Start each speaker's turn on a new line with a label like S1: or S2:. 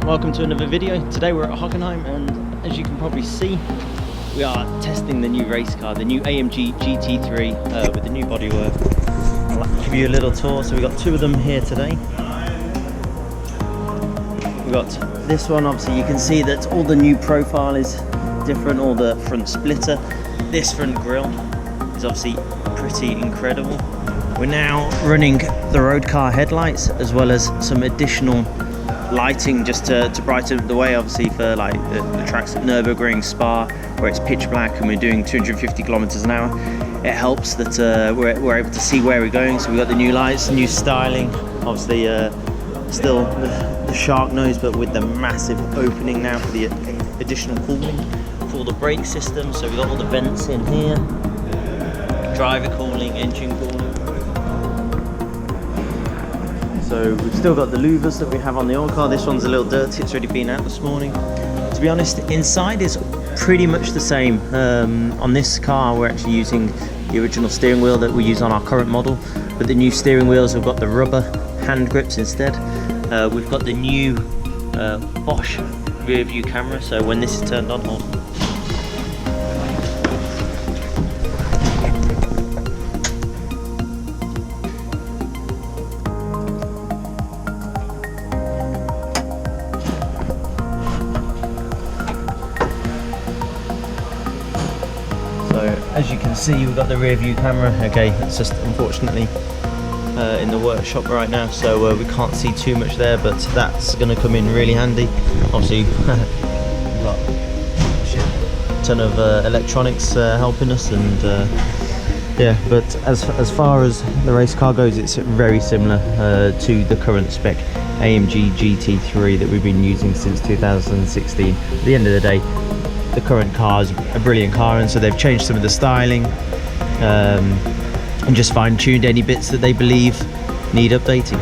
S1: welcome to another video. Today we're at Hockenheim, and as you can probably see, we are testing the new race car, the new AMG GT3 with the new bodywork. I'll give you a little tour. So we've got two of them here today. We've got this one, obviously you can see that all the new profile is different, all the front splitter. This front grille is obviously pretty incredible. We're now running the road car headlights as well as some additional lighting just to brighten the way, obviously, for like the tracks at Nürburgring, Spa, where it's pitch black and we're doing 250 kilometers an hour. It helps that we're able to see where we're going. So we've got the new lights, new styling, obviously still the shark nose, but with the massive opening now for the additional cooling for the brake system. So we've got all the vents in here, driver cooling, engine cooling. So we've still got the louvers that we have on the old car. This one's a little dirty, it's already been out this morning. To be honest, inside is pretty much the same. On this car we're actually using the original steering wheel that we use on our current model, but the new steering wheels have got the rubber hand grips instead. We've got the new Bosch rear view camera, so when this is turned on, hold on. So as you can see, we've got the rear view camera. Okay, it's just unfortunately in the workshop right now, so we can't see too much there, but that's going to come in really handy. Obviously we've got a ton of electronics helping us, and yeah, but as far as the race car goes, it's very similar to the current spec AMG GT3 that we've been using since 2016. At the end of the day, the current car is a brilliant car, and so they've changed some of the styling and just fine-tuned any bits that they believe need updating.